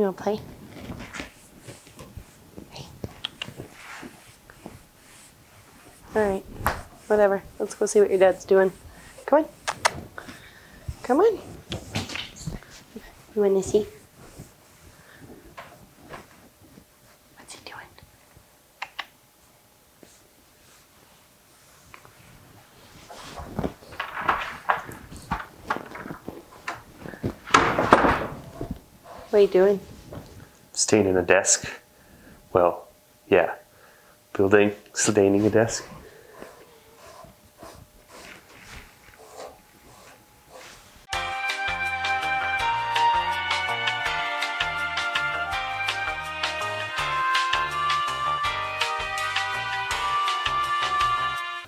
You wanna play? Hey. Alright, whatever. Let's go see what your dad's doing. Come on. Come on. You wanna see? What's he doing? What are you doing? Staining a desk. Well, yeah. Staining a desk.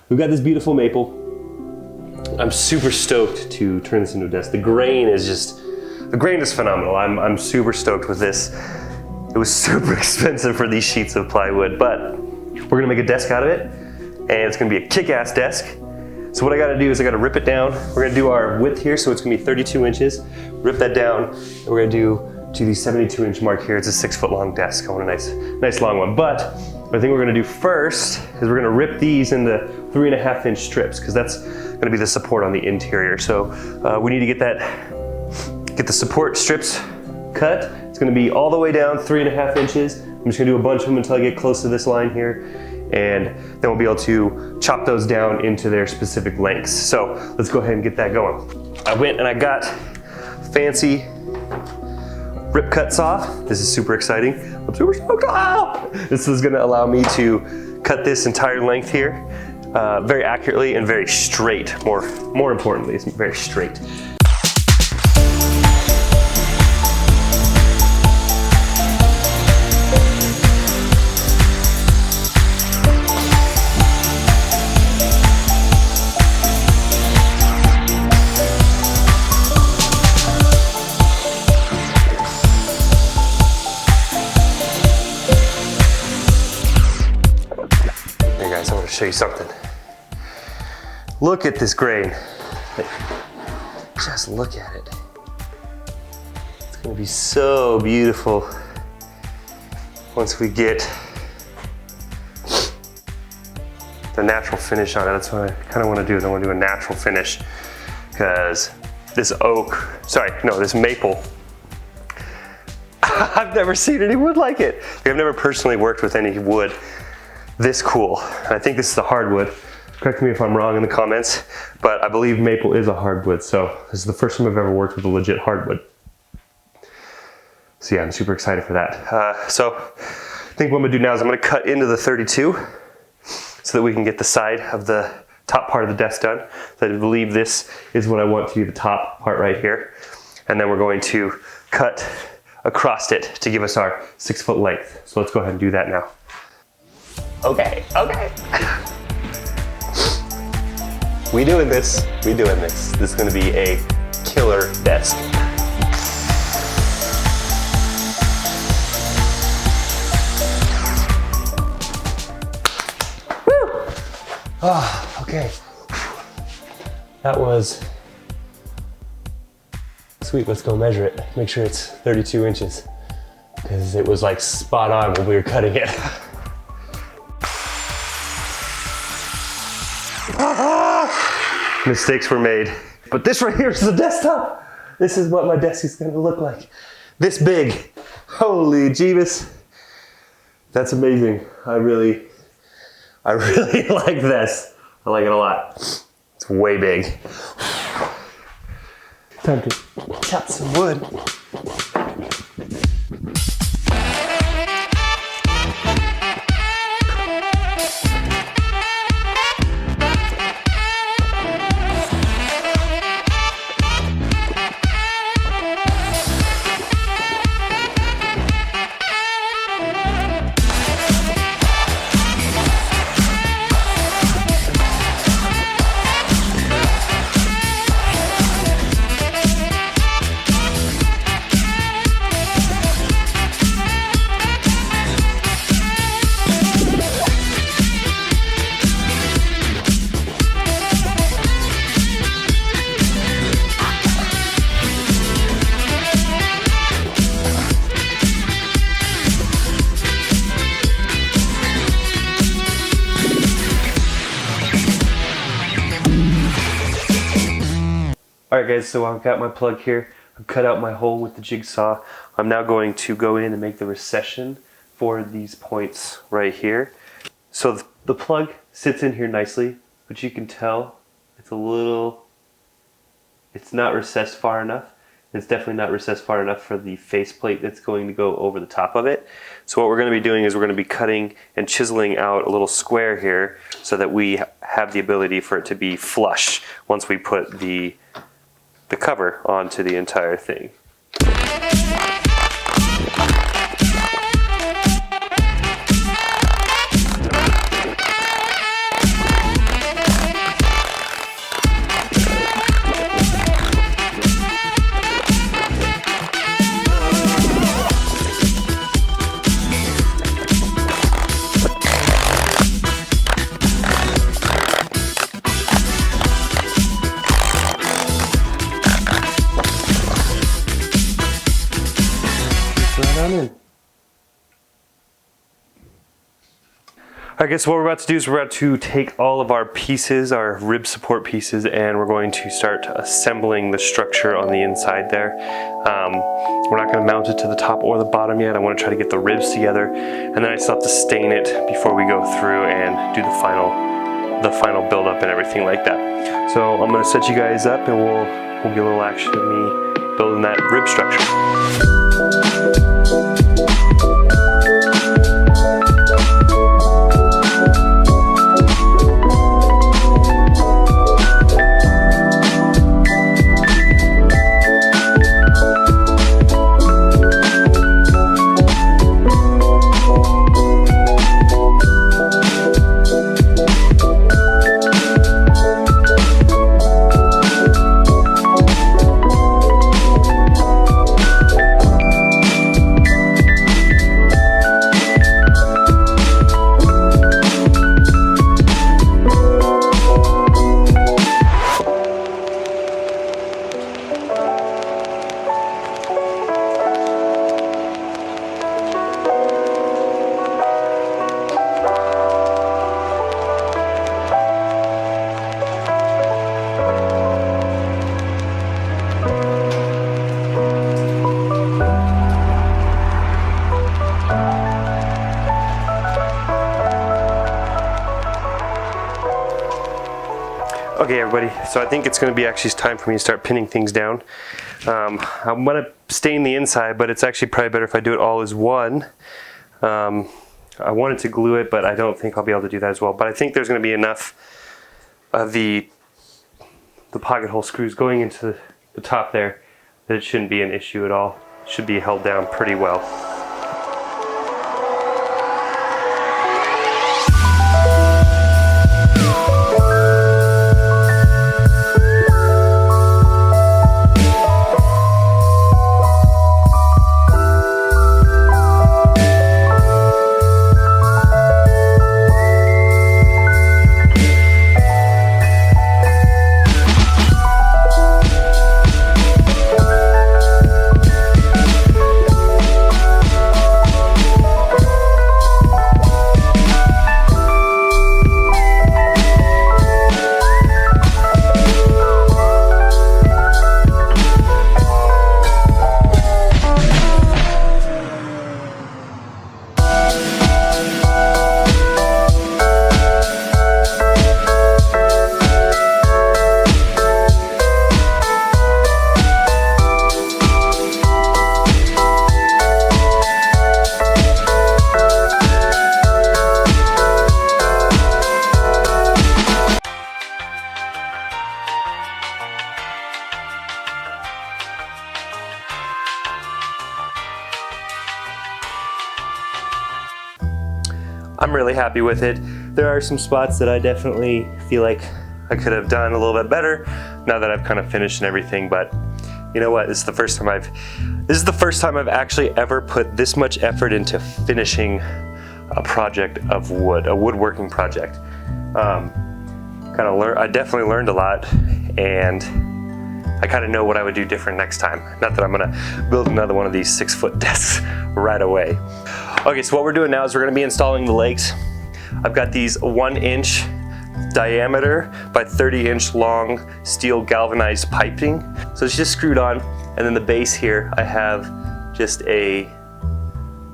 We've got this beautiful maple. I'm super stoked to turn this into a desk. The grain is phenomenal. I'm super stoked with this. It was super expensive for these sheets of plywood, but we're gonna make a desk out of it, and it's gonna be a kick-ass desk. So what I gotta do is I gotta rip it down. We're gonna do our width here, so it's gonna be 32 inches. Rip that down, and we're gonna do to the 72-inch mark here. It's a 6-foot long desk. I want a nice long one. But I think we're gonna do first is we're gonna rip these into 3.5-inch strips, because that's gonna be the support on the interior. So we need to get the support strips cut. It's gonna be all the way down 3.5 inches. I'm just gonna do a bunch of them until I get close to this line here, and then we'll be able to chop those down into their specific lengths. So let's go ahead and get that going. I went and I got fancy rip cut saw. This is super exciting. I'm super stoked. Oh! This is gonna allow me to cut this entire length here very accurately and very straight. More importantly, it's very straight. I want to show you something. Look at this grain. Just look at it. It's going to be so beautiful once we get the natural finish on it. That's what I kind of want to do. I want to do a natural finish, because this this maple, I've never seen any wood like it. I've never personally worked with any wood this cool. And I think this is a hardwood. Correct me if I'm wrong in the comments, but I believe maple is a hardwood. So this is the first time I've ever worked with a legit hardwood. So yeah, I'm super excited for that. So I think what I'm gonna do now is I'm gonna cut into the 32 so that we can get the side of the top part of the desk done. So I believe this is what I want to be the top part right here. And then we're going to cut across it to give us our 6-foot length. So let's go ahead and do that now. Okay. We doing this. This is gonna be a killer desk. Woo! Oh, okay. That was sweet. Let's go measure it. Make sure it's 32 inches, because it was like spot on when we were cutting it. Mistakes were made. But this right here is the desktop. This is what my desk is gonna look like. This big. Holy Jeebus. That's amazing. I really like this. I like it a lot. It's way big. Time to chop some wood. All right guys, so I've got my plug here. I've cut out my hole with the jigsaw. I'm now going to go in and make the recession for these points right here. So the plug sits in here nicely, but you can tell it's not recessed far enough. It's definitely not recessed far enough for the faceplate that's going to go over the top of it. So what we're going to be doing is we're going to be cutting and chiseling out a little square here so that we have the ability for it to be flush once we put the cover onto the entire thing. Alright guys, so what we're about to do is we're about to take all of our pieces, our rib support pieces, and we're going to start assembling the structure on the inside there. We're not going to mount it to the top or the bottom yet. I want to try to get the ribs together, and then I still have to stain it before we go through and do the final build up and everything like that. So I'm going to set you guys up and we'll get a little action of me building that rib structure. Okay everybody, so I think it's going to be actually time for me to start pinning things down. I'm going to stain the inside, but it's actually probably better if I do it all as one. I wanted to glue it, but I don't think I'll be able to do that as well. But I think there's going to be enough of the pocket hole screws going into the top there that it shouldn't be an issue at all. It should be held down pretty well. I'm really happy with it. There are some spots that I definitely feel like I could have done a little bit better now that I've kind of finished and everything, but you know what, this is the first time I've actually ever put this much effort into finishing a project of wood, a woodworking project. I definitely learned a lot, and I kind of know what I would do different next time. Not that I'm gonna build another one of these 6-foot desks right away. Okay, so what we're doing now is we're gonna be installing the legs. I've got these 1-inch diameter by 30-inch long steel galvanized piping. So it's just screwed on, and then the base here I have just a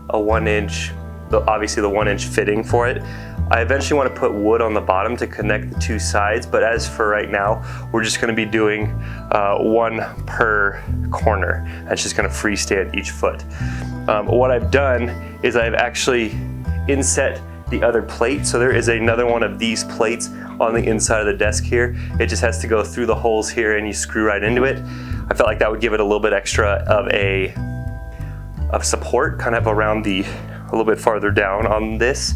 1-inch, obviously the 1-inch fitting for it. I eventually want to put wood on the bottom to connect the two sides, but as for right now, we're just going to be doing one per corner. That's just going to freestand each foot. What I've done is I've actually inset the other plate. So there is another one of these plates on the inside of the desk here. It just has to go through the holes here and you screw right into it. I felt like that would give it a little bit extra of support, kind of around a little bit farther down on this.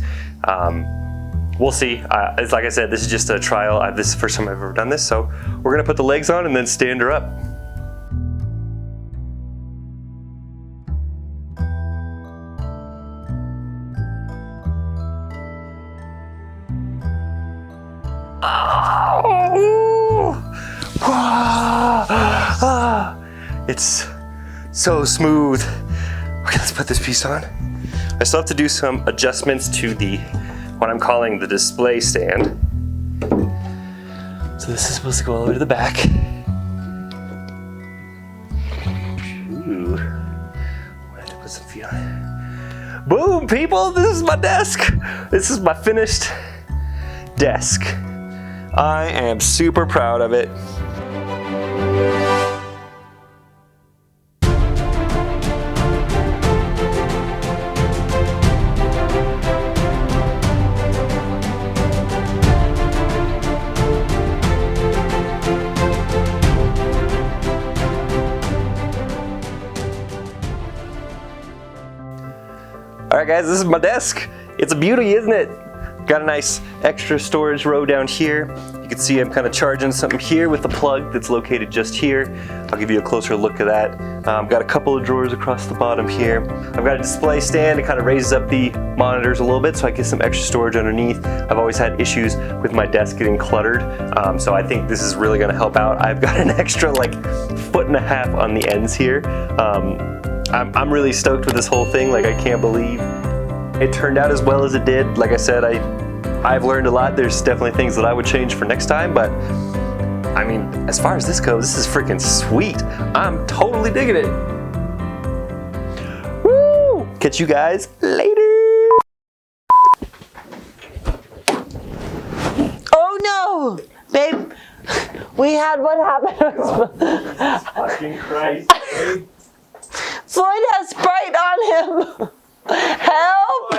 We'll see. It's like I said, this is just a trial. This is the first time I've ever done this, so we're gonna put the legs on and then stand her up. It's so smooth. Okay, let's put this piece on. I still have to do some adjustments to what I'm calling the display stand. So this is supposed to go all the way to the back. Ooh, I have to put some feet on it. Boom, people, this is my desk. This is my finished desk. I am super proud of it. All right, guys, this is my desk. It's a beauty, isn't it? Got a nice extra storage row down here. You can see I'm kind of charging something here with the plug that's located just here. I'll give you a closer look at that. Got a couple of drawers across the bottom here. I've got a display stand. It kind of raises up the monitors a little bit so I get some extra storage underneath. I've always had issues with my desk getting cluttered, so I think this is really going to help out. I've got an extra like 1.5 feet on the ends here. I'm really stoked with this whole thing. Like, I can't believe it turned out as well as it did. Like I said, I've learned a lot. There's definitely things that I would change for next time, but I mean, as far as this goes, this is freaking sweet. I'm totally digging it. Woo! Catch you guys later. Oh no, babe, we had what happened. Fucking Christ. Floyd has Sprite on him. Help!